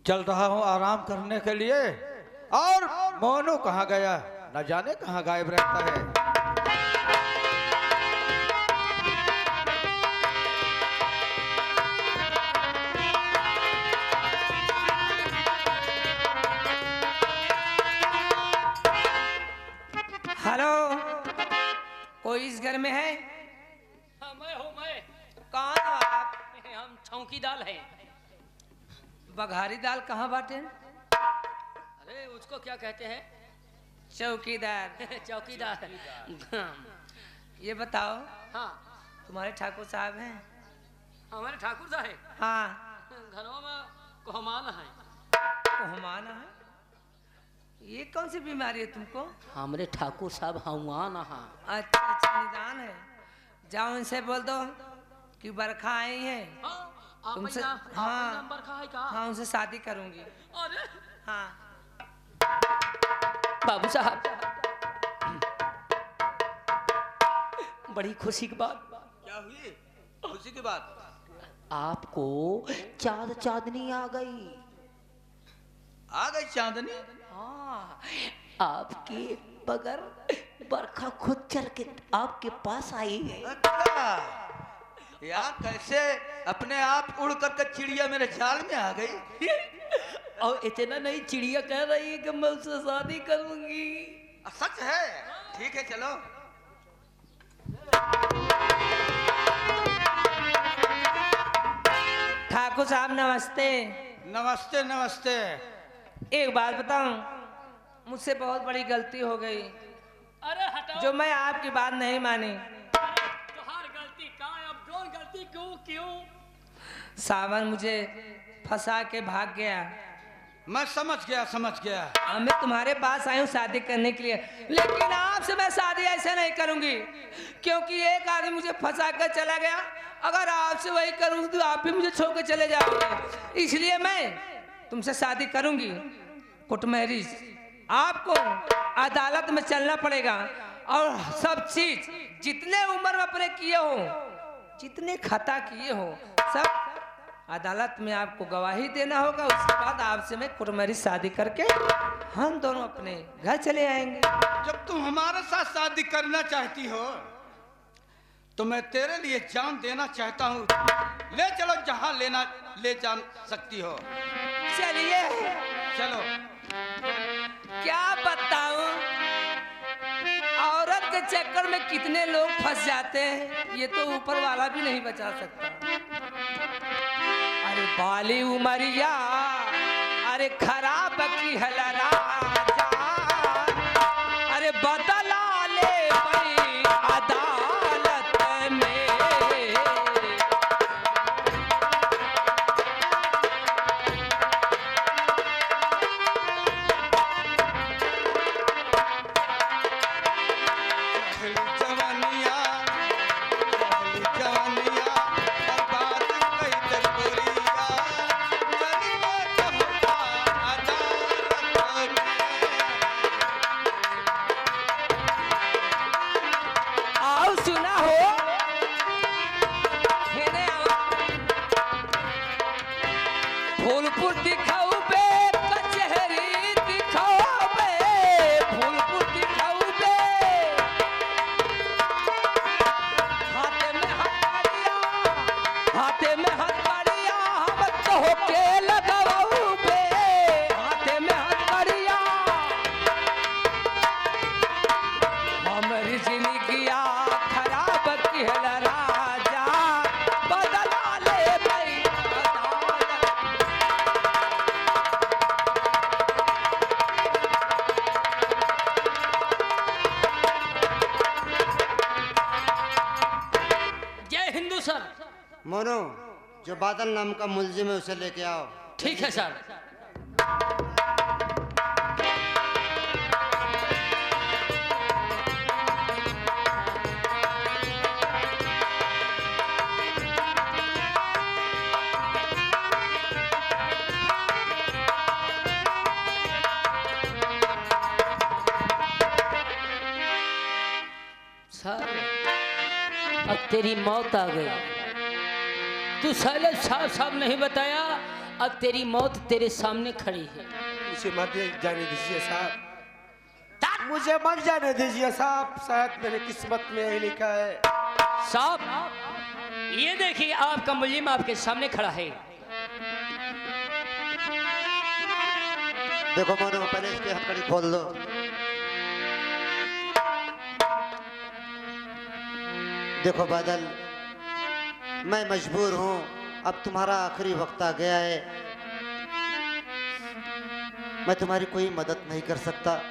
चल रहा हूँ आराम करने के लिए। और मोनू कहाँ गया, न जाने कहाँ गायब रहता है। हेलो, कोई इस घर में है? हाँ, मैं हूँ मैं। कौन हो आप? हम चौकीदार हैं। बघारी दाल कहाँ बाटे? अरे उसको क्या कहते हैं? चौकीदार। चौकीदार। ये बताओ, हाँ, तुम्हारे ठाकुर साहब हैं? हमारे ठाकुर साहब है। हाँ। घरों में कोहमान है। कोहमान है? ये कौन सी बीमारी है तुमको? हमारे ठाकुर साहब हवान हाँ। अच्छा अच्छा, निदान है। जाओ इनसे बोल दो कि बरखा आई है तुमसे। हाँ बरखा है का? हाँ, उनसे शादी करूंगी। अरे हाँ। बाबू साहब, बड़ी खुशी की बात। क्या हुई खुशी की बात? आपको चांदनी आ गई। आ गई चांदनी? हाँ, आपके बगैर बरखा खुद चल के आपके पास आई है। अच्छा यार, कैसे अपने आप उड़ करके चिड़िया मेरे जाल में आ गई। और इतना नहीं, चिड़िया कह रही है कि मैं उससे शादी करूंगी। सच है? ठीक है चलो। ठाकुर साहब नमस्ते। नमस्ते नमस्ते। एक बात बताऊं, मुझसे बहुत बड़ी गलती हो गई। अरे हटाओ, जो मैं आपकी बात नहीं मानी। तुम्हारी गलती कहाँ है? अब जो गलती क्यों? सावन मुझे फंसा के भाग गया। मैं समझ गया। अब मैं तुम्हारे पास आई हूँ शादी करने के लिए, लेकिन आपसे मैं शादी ऐसे नहीं करूंगी, क्योंकि एक आदमी मुझे फंसा कर चला गया। अगर आपसे वही करूँ तो आप भी मुझे छोड़ के चले जाओगे। इसलिए मैं तुमसे शादी करूंगी। Court marriage. आपको अदालत में चलना पड़ेगा और सब चीज जितने उम्र में अपने किए हो, जितने खता किए हो, सब अदालत में आपको गवाही देना होगा। उसके बाद आपसे मैं कोर्ट मैरिज शादी करके हम दोनों अपने घर चले आएंगे। जब तुम हमारे साथ शादी करना चाहती हो तो मैं तेरे लिए जान देना चाहता हूँ। ले चलो जहाँ ले जा सकती हो। चलिए। चलो। क्या बताऊं, औरत के चक्कर में कितने लोग फंस जाते हैं, ये तो ऊपर वाला भी नहीं बचा सकता। अरे बाली उमरिया, अरे खराब की हलरा जा, अरे बदला ले भाई अदालत में। फूलपुर दिखाऊ बे, कचहरी दिखाओ बे, फूलपुर दिखाऊ बे। हाथे में हथकड़िया, हाथे में हथकड़िया, हम कहो के लगाऊ बे, हाथे में हथकड़िया। हमारी जिंदगिया खराब किहल राजा, बदला ले भाई अदालत। जय हिंदू सर। मोनू, जो बादल नाम का मुलजिम है उसे लेके आओ। ठीक है सर। सर, अब तेरी मौत आ गई। तू शैलेश साहब नहीं बताया अब तेरी मौत तेरे सामने खड़ी है। मुझे मत जाने दीजिए साहब, मुझे मत जाने दीजिए साहब, शायद मेरे किस्मत में यही लिखा है। साहब ये देखिए आपका मुल्जिम आपके सामने खड़ा है। देखो मोनू, पहले इसकी हथकड़ी खोल दो। देखो बादल, मैं मजबूर हूं, अब तुम्हारा आखिरी वक्त आ गया है, मैं तुम्हारी कोई मदद नहीं कर सकता।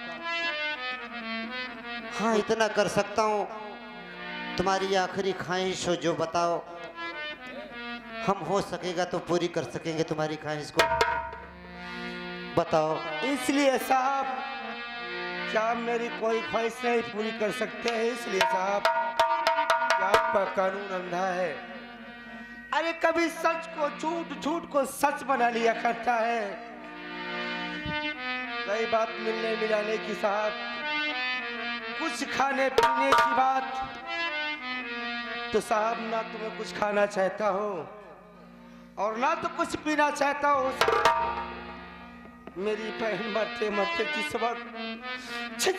हाँ इतना कर सकता हूँ, तुम्हारी आखिरी ख्वाहिश हो जो बताओ, हम हो सकेगा तो पूरी कर सकेंगे तुम्हारी ख्वाहिश को, बताओ। इसलिए साहब क्या आप मेरी कोई ख्वाहिश नहीं पूरी कर सकते हैं? इसलिए साहब क्या आपका कानून अंधा है? अरे कभी सच को झूठ, झूठ को सच बना लिया करता है। रही बात मिलने मिलाने की साहब, कुछ खाने पीने की बात, तो साहब ना तुम्हें कुछ खाना चाहता हो और ना तो कुछ पीना चाहता हो। मेरी बहन मरते मरते जिस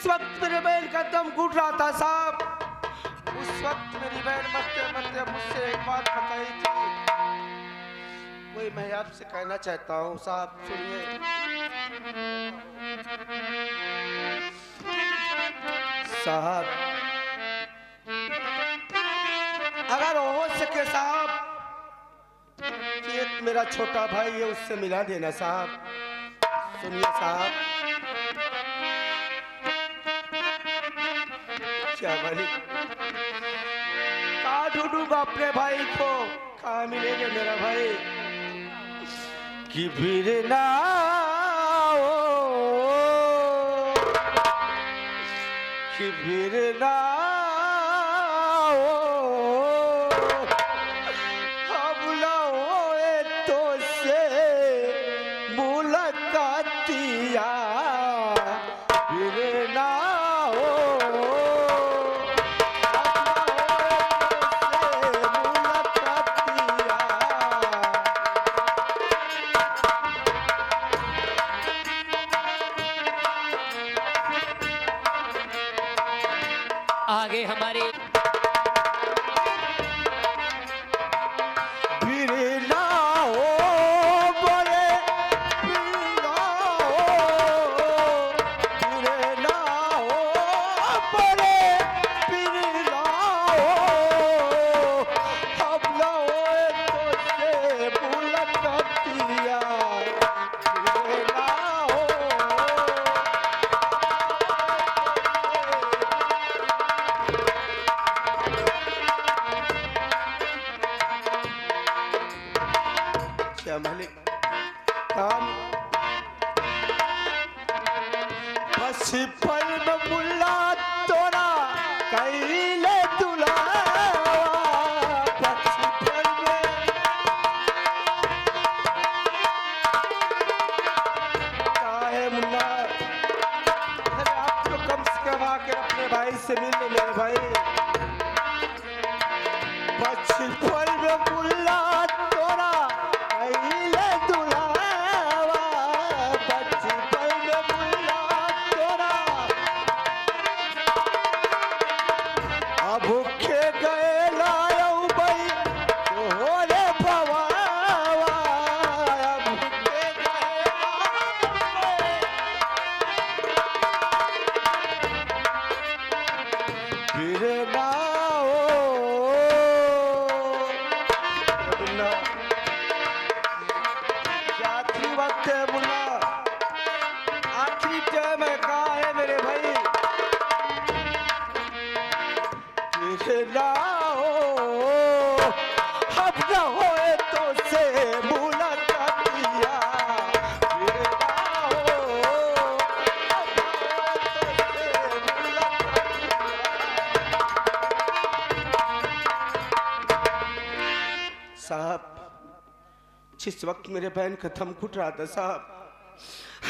वक्त मेरे बहन का दम घुट रहा था साहब, उस वक्त मेरी बहन मरते मरते मुझसे एक बात बताई थी, वही मैं आपसे कहना चाहता हूँ साहब, सुनिए। साहब अगर हो सके साहब कि एक मेरा छोटा भाई है उससे मिला देना साहब। सुनिए साहब, क्या मालिक, कहाँ ढूंढूंगा अपने भाई को, कहाँ मिलेंगे मेरा भाई? कि फिर ना हो, कि फिर ना आगे हमारे से मिलने मेरे भाई, बचपन में मुल्ला तोरा अइले दुलावा, बचपन में मुल्ला तोरा अब भूखे गए लायो भाई तोरे भवावा, अब भूखे गए फिर ना आखिरी वक्त है मुन्ना, आखिरी टाइम है, कहाँ है मेरे भाई? फिर ना अब ना होए तो से मुलाकात किया, फिर ना अब ना होए तो से साहब, जिस वक्त मेरे बहन का दम घुट रहा था साहब,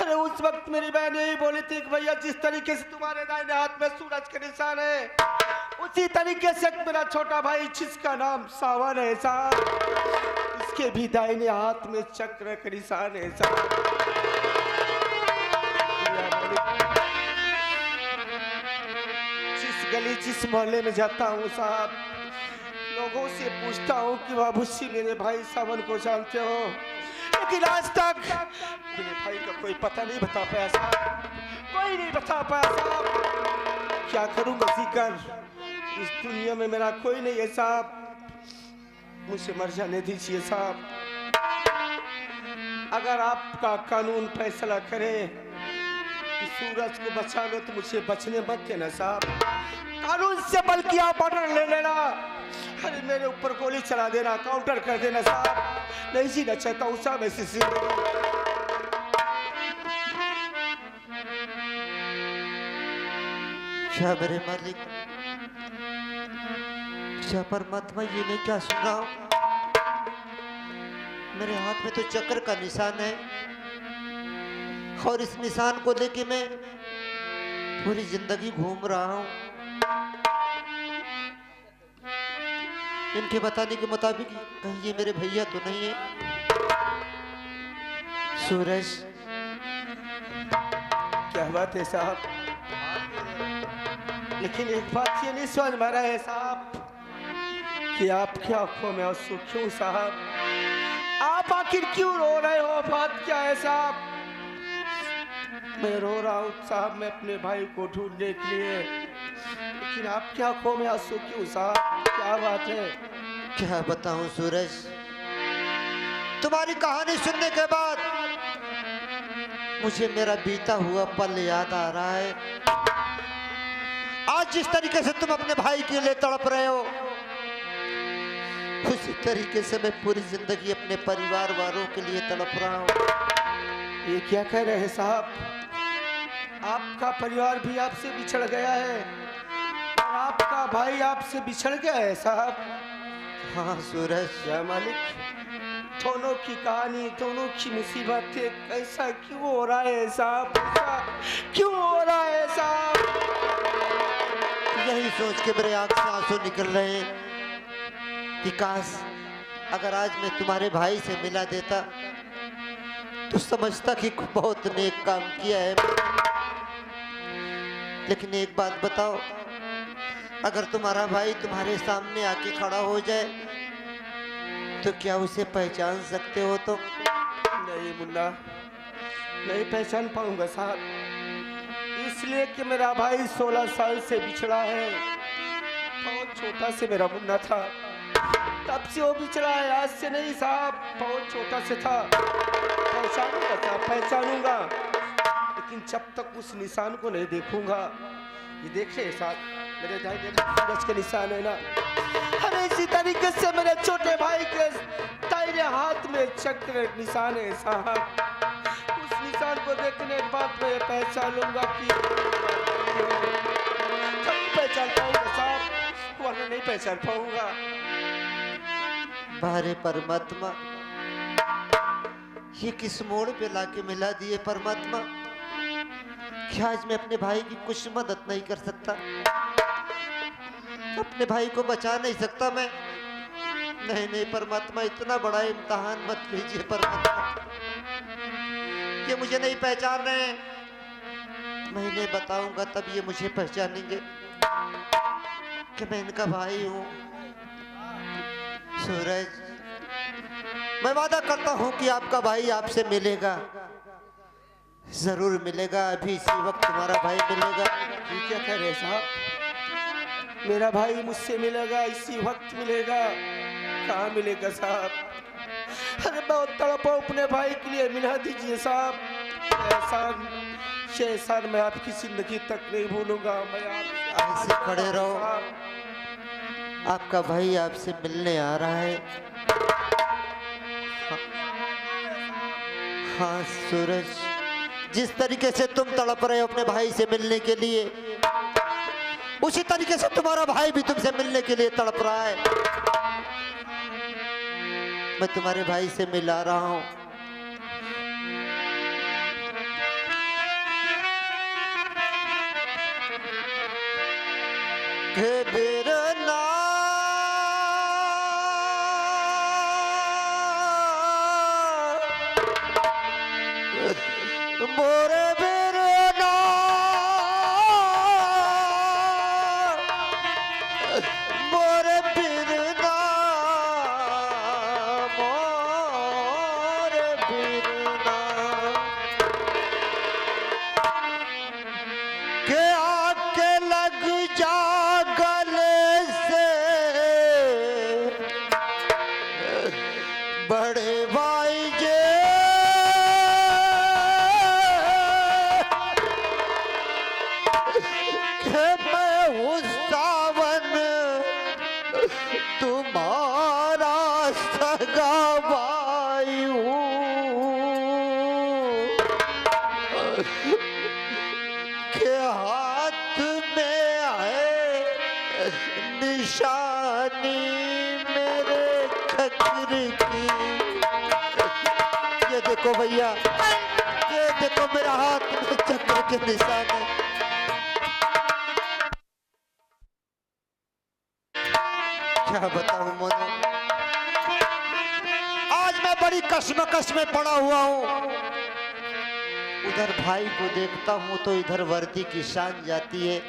अरे उस वक्त मेरी बहन यही बोली थी कि भैया जिस तरीके से तुम्हारे दाहिने हाथ में सूरज के निशान है, उसी तरीके से मेरा छोटा भाई जिसका नाम सावन है साहब, इस उसके भी दाहिने हाथ में चक्र का निशान है साहब। जिस गली जिस मोहल्ले में जाता हूँ साहब, लोगों से पूछता हूँ कि बाबूजी मेरे भाई सावन को जानते हो, लेकिन आज तक मेरे भाई का कोई पता नहीं बता पाया साहब, कोई नहीं बता पाया साहब। क्या करूँगा जिक्र, इस दुनिया में मेरा कोई नहीं है साहब, मुझे मर जाने दीजिए साहब। अगर आपका कानून फैसला करे कि सूरज को बचा लो तो मुझे बचने मत देना साहब, कानून से बल्कि आप ऑर्डर ले लेना, अरे मेरे ऊपर गोली चला देना, काउंटर कर देना साहब। नहीं जीना चाहता हूँ साहब ऐसी जिंदगी। क्या मेरे मालिक, क्या परमात्मा, ये मैं क्या सुन रहा हूँ? मेरे हाथ में तो चक्र का निशान है और इस निशान को लेके मैं पूरी जिंदगी घूम रहा हूँ। इनके बताने के मुताबिक कहीं ये मेरे भैया तो नहीं है। सूरज, क्या बात है साहब, लेकिन एक बात ये नहीं समझ में आ रहा है साहब कि आपकी आंखों में आंसू क्यों साहब, आप आखिर क्यों रो रहे हो, बात क्या है साहब? मैं रो रहा हूँ साहब मैं अपने भाई को ढूंढने के लिए, लेकिन आपकी आंखों में आंसू क्यों साहब, क्या बात है? क्या बताऊं सूरज, तुम्हारी कहानी सुनने के बाद मुझे मेरा बीता हुआ पल याद आ रहा है। आज जिस तरीके से तुम अपने भाई के लिए तड़प रहे हो, उसी तरीके से मैं पूरी जिंदगी अपने परिवार वालों के लिए तड़प रहा हूँ। ये क्या कह रहे हैं साहब, आपका परिवार भी आपसे बिछड़ गया है और आपका भाई आपसे बिछड़ गया है साहब? हाँ सूरज, क्या मालिक, दोनों की कहानी, दोनों की मुसीबतें ऐसा क्यों हो रहा है साहब, ऐसा क्यों हो रहा है साहब? यही सोच के मेरे आंख से आंसू निकल रहे हैं कि काश अगर आज मैं तुम्हारे भाई से मिला देता तो समझता कि बहुत नेक काम किया है। लेकिन एक बात बताओ, अगर तुम्हारा भाई तुम्हारे सामने आके खड़ा हो जाए तो क्या उसे पहचान सकते हो? तो नहीं मुन्ना, नहीं पहचान पाऊंगा साहब, इसलिए कि मेरा भाई 16 साल से बिछड़ा है। बहुत छोटा से मेरा मुन्ना था, तब से वो बिछड़ा है, आज से नहीं साहब, बहुत छोटा से था। पहचानूंगा साहब, पहचानूंगा, लेकिन जब तक उस निशान को नहीं देखूंगा। ये देखिए साहब, मेरे दाहिने सूरज के निशान है ना, हमें इसी तरीके से मेरे छोटे भाई के दाहिने हाथ में चक्र निशान है साहब। उस निशान को देखने के बाद मैं पहचान लूंगा कि पहचान पाऊंगा साहब, वरना नहीं पहचान पाऊंगा। बारे परमात्मा, ये किस मोड़ पे लाके मिला दिए परमात्मा, क्या आज मैं अपने भाई की कुछ मदद नहीं कर सकता? अपने भाई को बचा नहीं सकता मैं? नहीं नहीं परमात्मा, इतना बड़ा इम्तिहान मत लीजिए परमात्मा। ये मुझे नहीं पहचान रहे, मैं इन्हें बताऊंगा तब ये मुझे पहचानेंगे कि मैं इनका भाई हूँ। सूरज, मैं वादा करता हूँ कि आपका भाई आपसे मिलेगा, जरूर मिलेगा। अभी इसी वक्त तुम्हारा भाई मिलेगा। ये क्या कह रहे हैं साहब, मेरा भाई मुझसे मिलेगा, इसी वक्त मिलेगा? कहाँ मिलेगा साहब? अरे बहुत तड़पा अपने भाई के लिए, मिला दीजिए साहब। एहसान, ये एहसान मैं आपकी जिंदगी तक नहीं भूलूंगा। मैं ऐसे खड़े रहो, आपका भाई आपसे मिलने आ रहा है। हाँ सूरज, जिस तरीके से तुम तड़प रहे हो अपने भाई से मिलने के लिए, उसी तरीके से तुम्हारा भाई भी तुमसे मिलने के लिए तड़प रहा है। मैं तुम्हारे भाई से मिला रहा हूं। की। ये देखो भैया, ये देखो मेरा हाथ में चक्र के निशान है। क्या बताऊं मोनू, आज मैं बड़ी कश्मकश में पड़ा हुआ हूँ। उधर भाई को देखता हूँ तो इधर वर्दी की शान जाती है,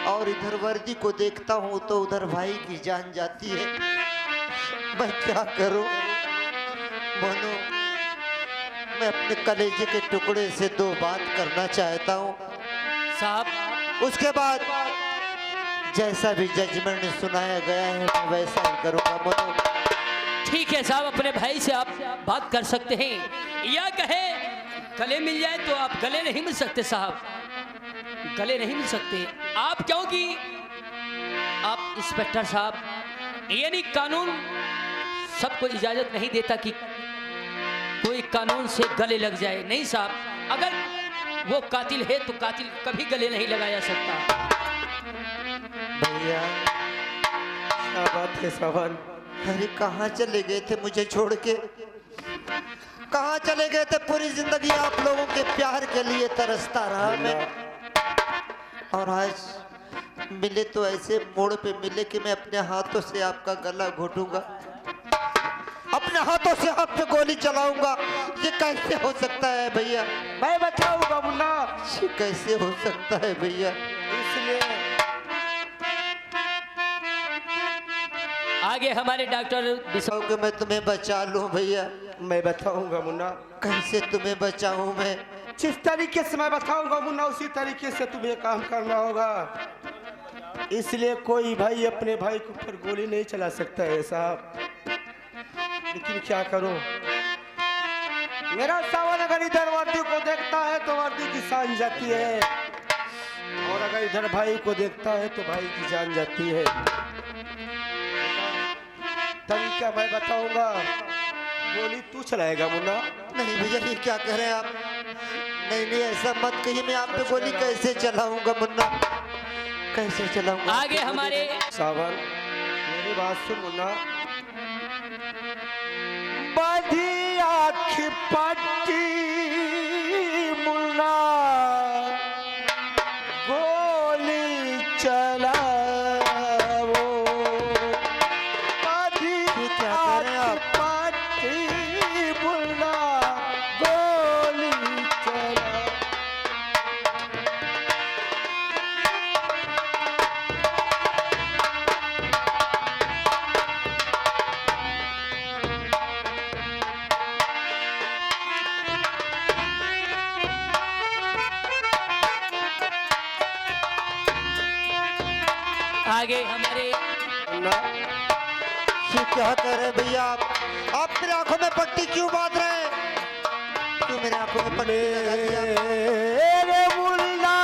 और इधर वर्दी को देखता हूँ तो उधर भाई की जान जाती है। मैं क्या करूं मोनू, मैं अपने कलेजे के टुकड़े से दो बात करना चाहता हूँ साहब, उसके बाद जैसा भी जजमेंट सुनाया गया है मैं वैसा ही करूंगा मोनू। ठीक है साहब, अपने भाई से आप बात कर सकते हैं, या कहे गले मिल जाए तो आप गले नहीं मिल सकते साहब, गले नहीं मिल सकते आप, क्योंकि आप इंस्पेक्टर साहब, यानी कानून सबको इजाजत नहीं देता कि कोई कानून से गले लग जाए। नहीं साहब, अगर वो कातिल है तो कातिल कभी गले नहीं लगाया सकता। भैया क्या बात है सावन? अरे कहाँ चले गए थे मुझे छोड़ के, कहाँ चले गए थे? पूरी जिंदगी आप लोगों के प्यार के लिए तरसता रहा मैं, और आज मिले तो ऐसे मोड़ पे मिले कि मैं अपने हाथों से आपका गला घोटूंगा, अपने हाथों से आप पे गोली चलाऊंगा। ये कैसे हो सकता है भैया? मैं बताऊंगा मुन्ना, ये कैसे हो सकता है भैया? इसलिए आगे हमारे डॉक्टर सौ के मैं तुम्हें बचा लूं भैया। मैं बताऊंगा मुन्ना, कैसे तुम्हें बचाऊं मैं? जिस तरीके से मैं बताऊंगा मुन्ना उसी तरीके से तुम्हें काम करना होगा। इसलिए कोई भाई अपने भाई के ऊपर गोली नहीं चला सकता है साहब, लेकिन क्या करूं, मेरा सावन अगर इधर वर्दी को देखता है तो वर्दी की शान जाती है, और अगर इधर भाई को देखता है तो भाई की जान जाती है। तरीका मैं बताऊंगा, गोली तू चलाएगा मुन्ना। नहीं भैया, ये क्या कह रहे हैं आप? नहीं नहीं, ऐसा मत कहिए, मैं आप पे गोली कैसे चलाऊंगा मुन्ना, कैसे चलाऊंगा? आगे हमारे सावन, मेरी बात सुन मुन्ना, बधी आँख पट्टी मुन्ना, गोली चलाओ। बधी आँख पट्टी मुन्ना, गोली चलाओ। आगे हमारे ये क्या कर रहे हैं भैया आप मेरे आंखों में पट्टी क्यों बांध रहे हैं? क्यों मेरे आंखों में पट्टी लगा दी आपने? मेरे मुन्ना,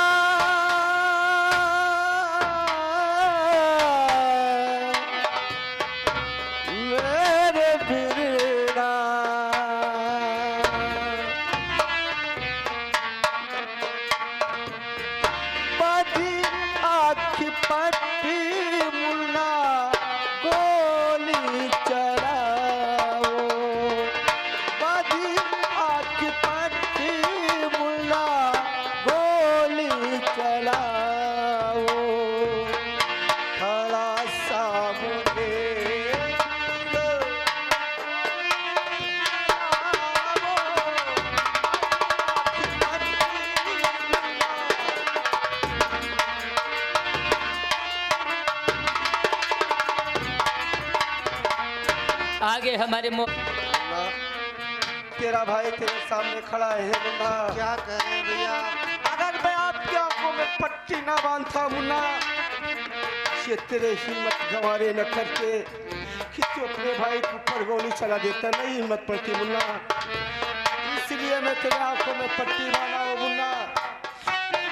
मेरे बिरना, बधी आँख पट्टी मुन्ना, गोली चलाओ। बधी आँख पट्टी मुन्ना, गोली चलाओ। खड़ा सामने आगे हमारे तेरा भाई तेरे सामने खड़ा है मुन्ना। क्या कर रहे हैं भैया? अगर मैं आपकी आंखों में पट्टी ना बांधता मुन्ना, ये तेरे हिम्मत गंवारे न करके कि तू अपने भाई के ऊपर गोली चला देता, नहीं हिम्मत पड़ती मुन्ना। इसलिए मैं तेरे आंखों में पट्टी बांधा हूँ मुन्ना।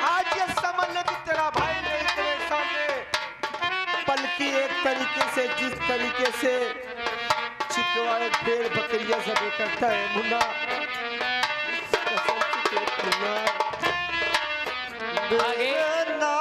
आज ये समझ ले कि तेरा भाई नहीं तेरे सामने, बल्कि एक तरीके से जिस तरीके से चिकवा एक भेड़ बकरिया सब करता है मुन्ना, मुन्ना। आगे मुन्ना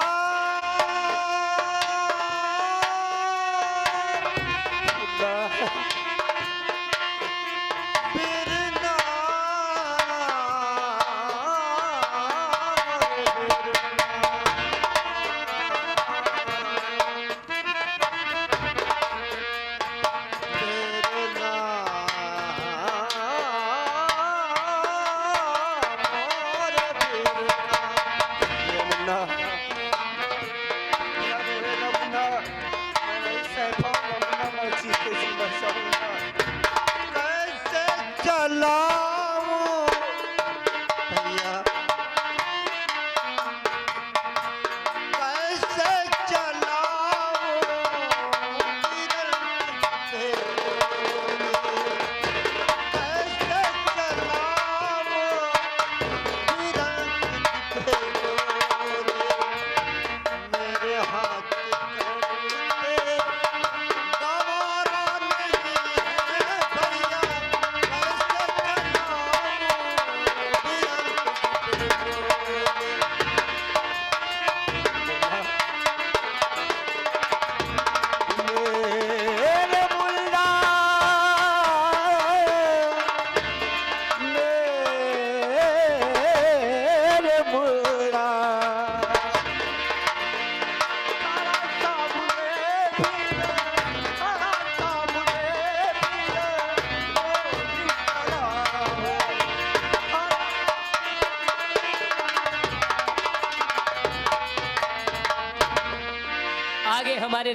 आगे हमारे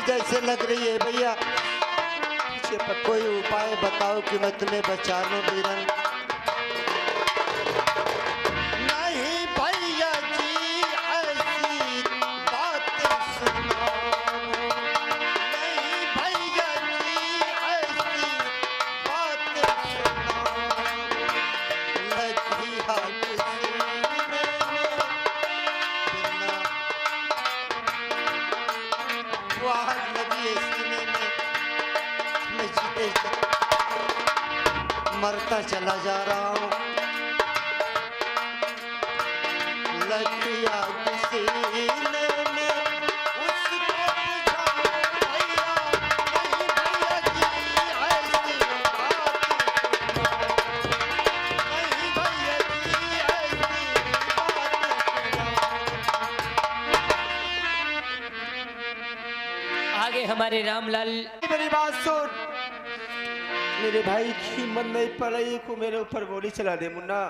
जैसे लग रही है भैया, कोई उपाय बताओ कि मैं तुम्हें बचा लूं बीरन। नहीं भैया जी ऐसी बात सुनो, नहीं भैया जी ऐसी बात सुनो, लगी हाथ मरता चला जा रहा हूँ। लगिया सीने में उसको बुझाओ भैया, नहीं भैया जी ऐसी बात सुनो, नहीं भैया जी ऐसी बात। आगे हमारे रामलाल। मेरी बात सुन, मेरे भाई की हिम्मत नहीं पड़ रही को मेरे ऊपर गोली चला दे मुन्ना,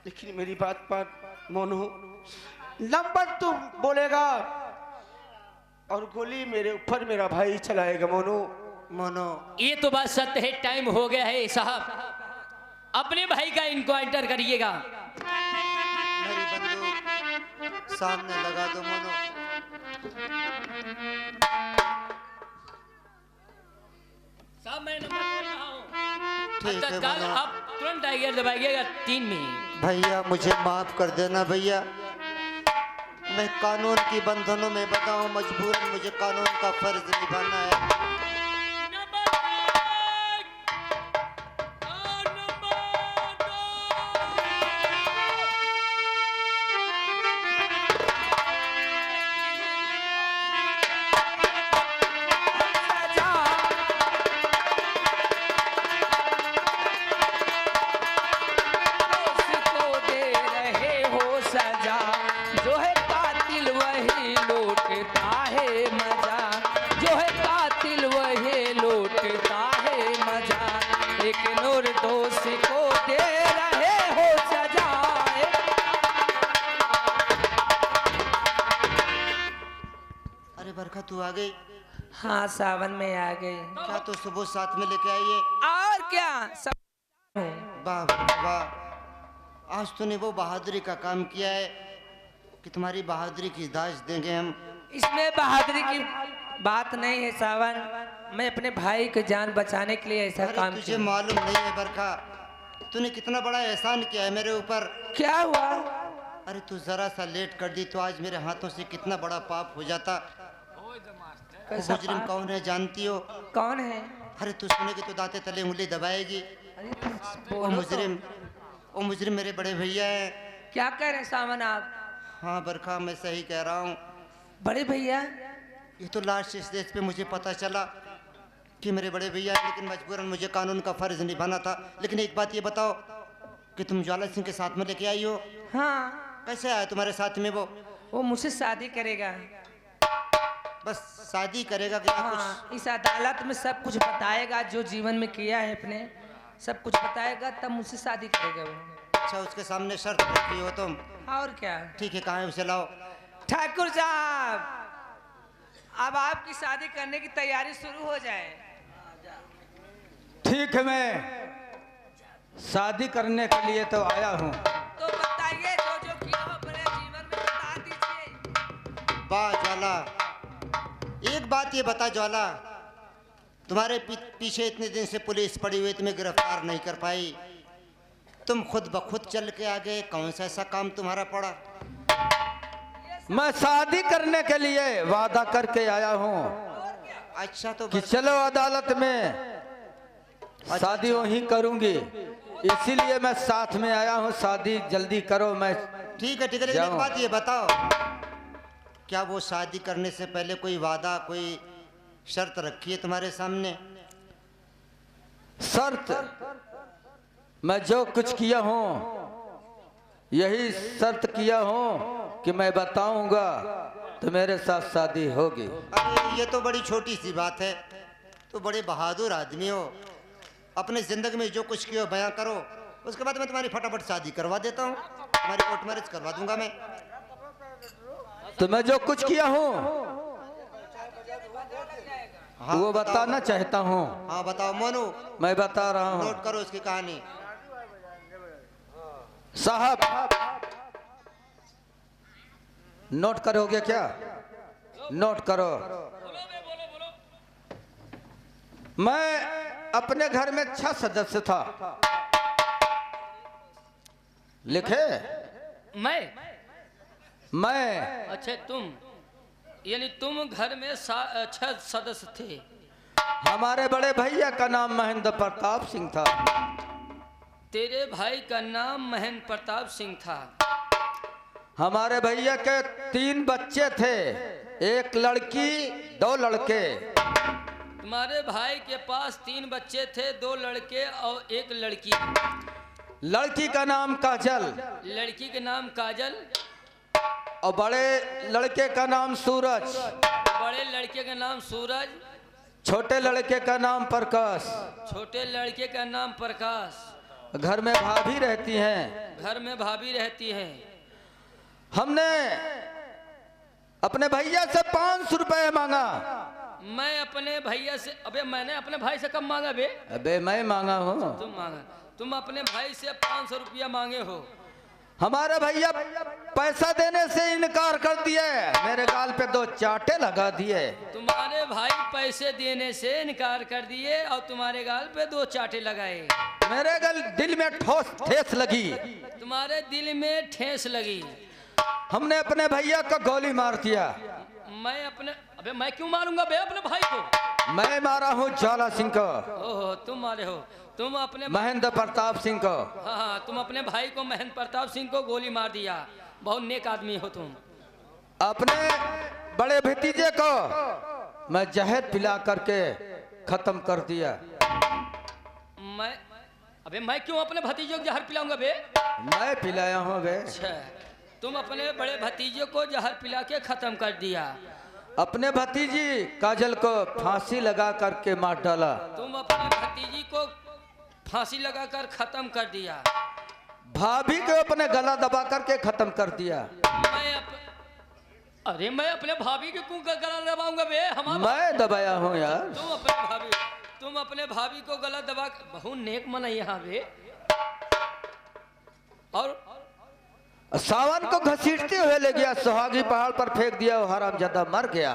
लेकिन मेरी बात मोनू, नंबर तू बोलेगा और गोली मेरे ऊपर मेरा भाई चलाएगा। मोनू मोनो ये तो बात सत्य है, टाइम हो गया है साहब, अपने भाई का इनकाउंटर करिएगा। मेरी बंदूक सामने लगा दो मोनो। साहब मैं नंबर बोल रहा हूँ, ठीक है तत्काल मोनो। आप तुरंत टाइगर दबाइएगा 3 में। भैया मुझे माफ कर देना भैया, मैं कानून की बंधनों में बताऊं, मजबूरन मुझे कानून का फर्ज निभाना है। बरखा तू आ गई? हाँ सावन में आ गई। क्या तो सुबह साथ में लेके आई है? और क्या सब। वाह वाह, आज तूने वो बहादुरी का काम किया है कि तुम्हारी बहादुरी की दाज देंगे हम। इसमें बहादुरी की बात नहीं है सावन, मैं अपने भाई की जान बचाने के लिए ऐसा काम तुझे मालूम नहीं है बरखा, तूने कितना बड़ा एहसान किया है मेरे ऊपर। क्या हुआ? अरे तू जरा सा लेट कर दी तो आज मेरे हाथों से कितना बड़ा पाप हो जाता। वो मुजरिम कौन है जानती हो? कौन है? अरे तू सुनेगी तो दांते तले उंगली दबाएगी। वो मुजरिम मेरे बड़े भैया हैं। क्या कह रहे हैं सावन आप? हाँ बरखा मैं सही कह रहा हूँ। बड़े भैया? ये तो लास्ट स्टेज पे मुझे पता चला कि मेरे बड़े भैया हैं, लेकिन मजबूरन मुझे कानून का फर्ज निभाना था। लेकिन एक बात ये बताओ कि तुम ज्वाला सिंह के साथ में लेके आई हो? हाँ। कैसे आया तुम्हारे साथ में वो मुझसे शादी करेगा। बस शादी करेगा क्या? हाँ, इस अदालत में सब कुछ बताएगा, जो जीवन में किया है अपने सब कुछ बताएगा, तब मुझसे शादी करेगा वो। अच्छा, उसके सामने शर्त रखी हो तुम? और क्या। ठीक है, कहाँ है उसे लाओ। ठाकुर साहब, अब आपकी शादी करने की तैयारी शुरू हो जाए। ठीक है, शादी करने के लिए तो आया हूँ। तो बताइए, जो किया हो अपने जीवन में बता दीजिए। वाह ज्वाला, एक बात ये बता ज्वाला, तुम्हारे पीछे इतने दिन से पुलिस पड़ी हुई, तुम्हें गिरफ्तार नहीं कर पाई, तुम खुद ब खुद चल के आ गए, कौन सा ऐसा काम तुम्हारा पड़ा? मैं शादी करने के लिए वादा करके आया हूँ अच्छा तो कि चलो अदालत में शादी वहीं करूंगी, इसीलिए मैं साथ में आया हूँ। शादी जल्दी करो। मैं ठीक है लेकिन एक बात ये बताओ, क्या वो शादी करने से पहले कोई वादा, कोई शर्त रखी है तुम्हारे सामने? शर्त? मैं जो कुछ किया हूँ यही शर्त किया हूँ कि मैं बताऊंगा तो मेरे साथ शादी होगी। अरे ये तो बड़ी छोटी सी बात है, तो बड़े बहादुर आदमी हो, अपने जिंदगी में जो कुछ किया हो बयां करो, उसके बाद मैं तुम्हारी फटाफट शादी करवा देता हूँ, तुम्हारी कोर्ट मैरिज करवा दूंगा मैं। तो मैं जो कुछ किया हूँ हाँ, वो बताना चाहता हूँ। हाँ बताओ मोनू, मैं बता रहा हूँ। नोट करो इसकी कहानी। साहब नोट करोगे क्या? नोट करो। मैं अपने घर में 6 सदस्य था। लिखे? मैं अच्छा तुम, यानी तुम घर में 6 सदस्य थे। हमारे बड़े भैया का नाम महेंद्र प्रताप सिंह था। तेरे भाई का नाम महेंद्र प्रताप सिंह था। हमारे भैया के 3 बच्चे थे, एक लड़की 2 लड़के। तुम्हारे भाई के पास 3 बच्चे थे, 2 लड़के और 1 लड़की। लड़की का नाम काजल, लड़की के नाम काजल, और बड़े लड़के का नाम सूरज। बड़े लड़के का नाम सूरज, छोटे लड़के का नाम प्रकाश। छोटे लड़के का नाम प्रकाश। घर में भाभी रहती हैं। घर में भाभी रहती हैं। हमने अपने भैया से 500 रुपए मांगा। मैं अपने भैया से, अबे मैंने अपने भाई से कब मांगा बे? अबे मैं मांगा हूँ। तुम मांगा? तुम अपने भाई से 500 रुपया मांगे हो। हमारे भैया पैसा देने से इनकार कर दिए, मेरे गाल पे 2 चाटे लगा दिए। तुम्हारे भाई पैसे देने से इनकार कर दिए और तुम्हारे गाल पे 2 चाटे लगाए। मेरे दिल में ठेस लगी। तुम्हारे दिल में ठेस लगी। हमने अपने भैया को गोली मार दिया। अबे मैं क्यों मारूंगा बे अपने भाई को? मैं मारा हूँ ज्वाला सिंह को। ओहो तुम मारे हो। तुम अपने महेंद्र प्रताप सिंह को। हाँ तुम अपने भाई को, महेंद्र प्रताप सिंह को गोली मार दिया। बहुत नेक आदमी हो तुम। अपने बड़े भतीजे को मैं जहर पिला करके खत्म कर दिया। अबे मैं क्यों अपने भतीजे को जहर पिलाऊंगा बे? मैं पिलाया हूँ बे। अच्छा, तुम अपने बड़े भतीजे को जहर पिला के खत्म कर दिया। अपने भतीजी काजल को फांसी लगा करके मार डाला। तुम अपने भतीजी को फांसी लगाकर खत्म कर दिया। भाभी को अपने गला दबा करके खत्म कर दिया। अरे मैं अपने भाभी के क्यों गला दबाऊंगा बे? मैं दबाया हूँ यार। तुम अपने भाभी को गला दबा, बहुत नेक मन है यहाँ बे। और सावन को घसीटते हुए ले गया, सुहागी पहाड़ पर फेंक दिया, वो हरामजादा मर गया।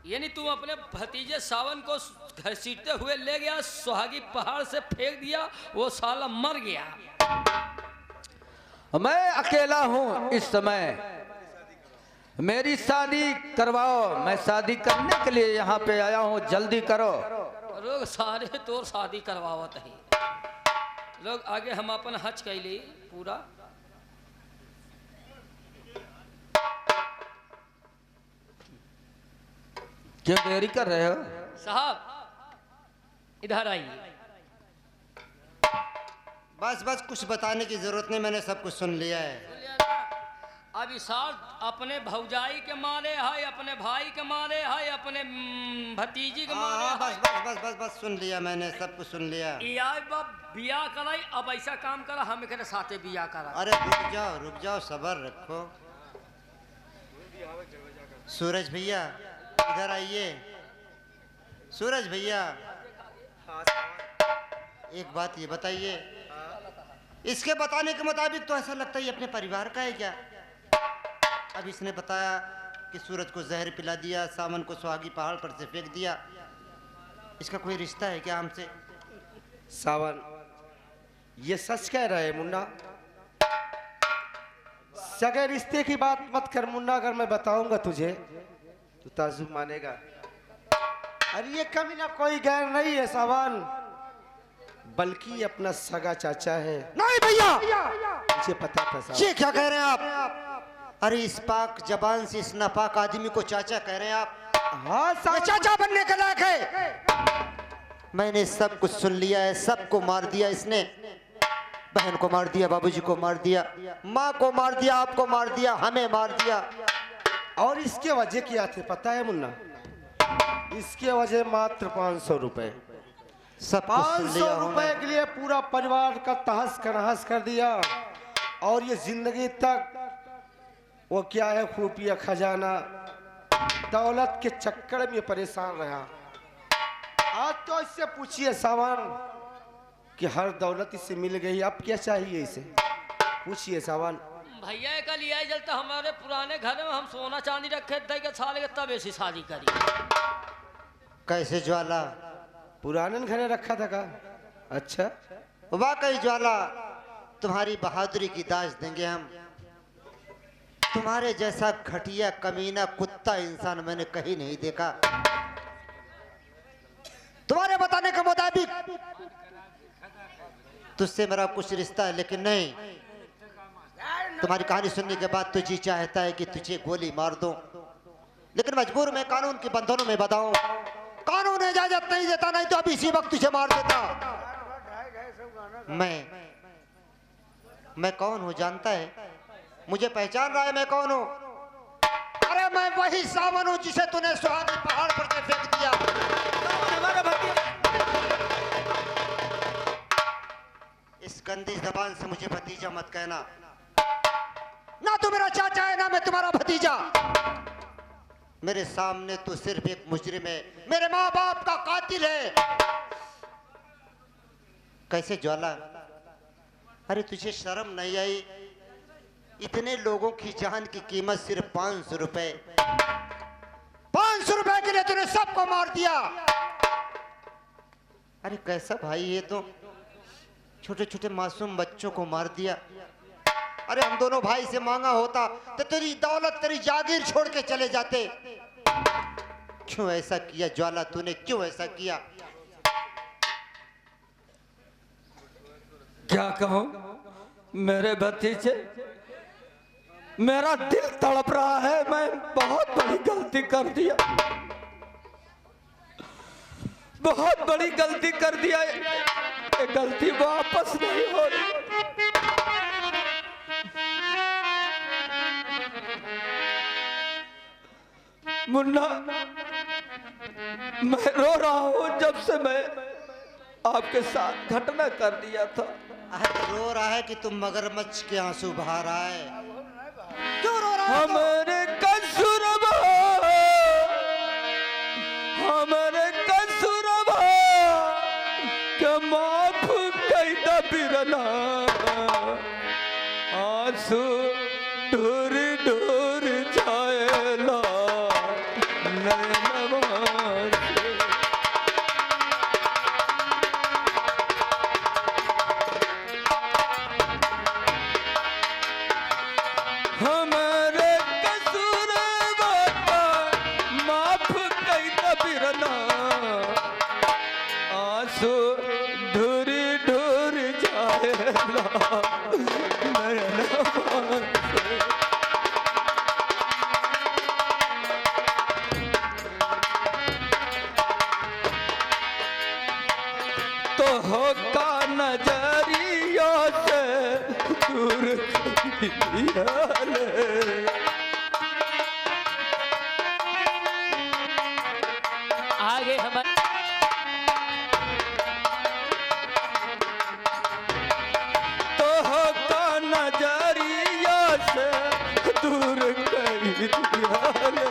यानी तुम अपने भतीजे सावन को घसीटते हुए ले गया, सुहागी पहाड़ से फेंक दिया, वो साला मर गया। मैं अकेला हूँ इस समय, मेरी शादी करवाओ। मैं शादी करने के लिए यहाँ पे आया हूँ, जल्दी करो। लोग सारे तो शादी करवावत है। लोग आगे हम अपन हज कैली पूरा। क्यों देरी कर रहे हो? साहब इधर आइए। बस कुछ बताने की जरूरत नहीं, मैंने सब कुछ सुन लिया है। अभी साल अपने भौजाई के मारे है, अपने भाई के मारे है, अपने भतीजी के मारे है। बस सुन लिया मैंने, सब कुछ सुन लिया। बिया कराई, अब ऐसा काम करा हम एक साथे बिया करा। अरे रुक जाओ सबर रखो। सूरज भैया इधर आइए। सूरज भैया एक बात ये बताइए, इसके बताने के मुताबिक तो ऐसा लगता है ये अपने परिवार का है क्या? अब इसने बताया कि सूरज को जहर पिला दिया, सावन को सुहागी पहाड़ पर से फेंक दिया। इसका कोई रिश्ता है क्या हमसे? सावन, ये सच कह रहा है मुन्ना? सगे रिश्ते की बात मत कर मुन्ना, अगर मैं बताऊंगा तुझे तो ताजुब मानेगा। अरे ये कभी ना कोई गैर नहीं है सावन, बल्कि ये अपना सगा चाचा है। नहीं भैया, मुझे पता था सावन। ये क्या कह रहे हैं आप? अरे इस पाक जबान से इस नापाक आदमी को चाचा कह रहे हैं आप? हाँ ये सावन, चाचा बनने के लायक है। मैंने सब कुछ सुन लिया है, सबको मार दिया इसने। बहन को मार दिया, बाबूजी को मार दिया, माँ को मार दिया, आपको मार दिया, हमें मार दिया। और इसके वजह क्या थे पता है मुन्ना? इसके वजह मात्र 500 रुपए। सब कुछ सुन 500 लिया रुपए हमने। के लिए पूरा परिवार का तहस नहस कर दिया। और ये जिंदगी तक वो क्या है, खुफिया खजाना दौलत के चक्कर में परेशान रहा। आज तो इससे पूछिए सावन कि हर दौलत इसे मिल गई, अब क्या चाहिए इसे? पूछिए सावन। भैया कल यही जलता हमारे पुराने घर में हम सोना चांदी रखे थे कि साले के तब ऐसी शादी करी। कैसे ज्वाला? पुराने घरे रखा था का? अच्छा, वाकई ज्वाला, तुम्हारी बहादुरी की दाज देंगे हम। तुम्हारे जैसा घटिया कमीना कुत्ता इंसान मैंने कहीं नहीं देखा। तुम्हारे बताने के मुताबिक तुझसे मेरा कुछ रिश्ता है, लेकिन नहीं। तुम्हारी कहानी सुनने के बाद तुझे चाहता है कि तुझे गोली मार दूं, लेकिन मजबूर मैं कानून के बंधनों में बताऊं। कानून इजाजत नहीं देता, नहीं तो अभी इसी वक्त तुझे मार देता। मैं कौन हूं जानता है? मुझे पहचान रहा है मैं कौन हूं? अरे मैं वही सावन हूं जिसे तूने सुहागी पहाड़ पर से फेंक दिया। हमारा भतीजा। इस गंदी जबान से मुझे भतीजा मत कहना। ना तू मेरा चाचा है, ना मैं तुम्हारा भतीजा। मेरे सामने तू सिर्फ एक मुजरिम है, मेरे माँ बाप का कातिल है। कैसे ज्वाला? अरे तुझे शर्म नहीं आई? इतने लोगों की जान की कीमत सिर्फ 500 रुपए। 500 रुपए के लिए तूने सबको मार दिया। अरे कैसा भाई ये तो, छोटे छोटे मासूम बच्चों को मार दिया। अरे हम दोनों भाई से मांगा होता तो तेरी दौलत, तेरी जागीर छोड़ के चले जाते। क्यों ऐसा किया ज्वाला? तूने क्यों ऐसा किया? क्या कहूं मेरे भतीजे, मेरा दिल तड़प रहा है। मैं बहुत बड़ी गलती कर दिया, बहुत बड़ी गलती कर दिया। ये गलती वापस नहीं हो रही। मुन्ना, मैं रो रहा हूं जब से मैं आपके साथ घटना कर दिया था। अरे रो रहा है कि तुम मगरमच्छ के आंसू बहा रहा है? क्यों रो रहा है? हमारे कसूरबा, हमारे कसूरबा के माफ कई दबिरना, आंसू ढूर ढूर जाएला नैनवा से। हमारे कसूरबा का माफ कई दबिरना, आंसू ढूर ढूर जाएला नैनवा से। तो होका नजरिया से दूर किया ले। आगे हमारे तो होका नजरिया से दूर किया ले।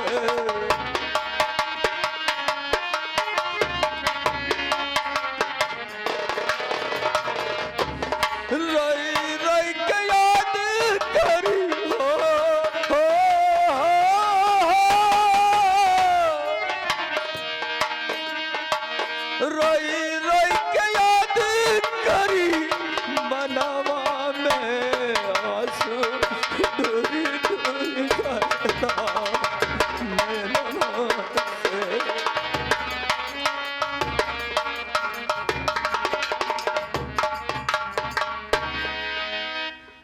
रोई रोई के याद करी मनवा में आंसू ढूंढ ढूंढ करता नैनवा से।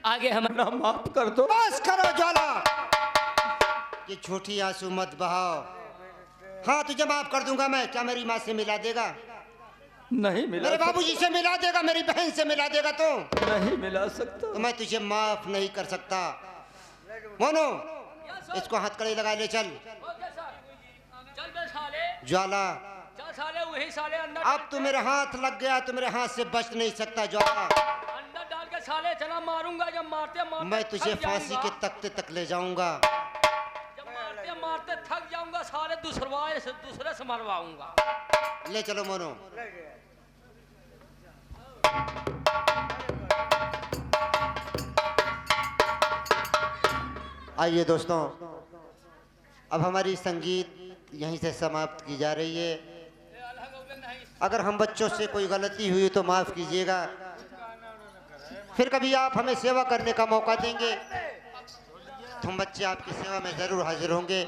आगे हम ना माफ कर दो। बस करो ज्वाला, ये झूठी आंसू मत बहाओ। हाँ तुझे माफ कर दूंगा मैं, क्या मेरी माँ से मिला देगा? नहीं मिला मेरे बाबूजी से मिला देगा, मेरी बहन से मिला देगा तो नहीं मिला सकता। मैं तुझे माफ नहीं कर सकता। मोनू इसको हथकड़ी लगा ले चल। चल बे साले, ज्वाला चल साले, वही साले अंदर अब तू मेरे हाथ लग गया, तू मेरे हाथ से बच नहीं सकता ज्वाला। अंदर डाल के साले चला मारूंगा। जब मारते मारते मैं तुझे थक फांसी जाऊंगा। के तख्ते तक ले जाऊंगा। जब मारते मारते थक जाऊंगा साले, दूसरे से मरवाऊंगा। ले चलो मोनू। आइए दोस्तों, अब हमारी संगीत यहीं से समाप्त की जा रही है। अगर हम बच्चों से कोई गलती हुई तो माफ कीजिएगा। फिर कभी आप हमें सेवा करने का मौका देंगे तो हम बच्चे आपकी सेवा में जरूर हाजिर होंगे।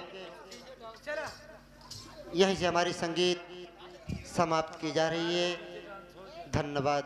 यहीं से हमारी संगीत समाप्त की जा रही है। धन्यवाद।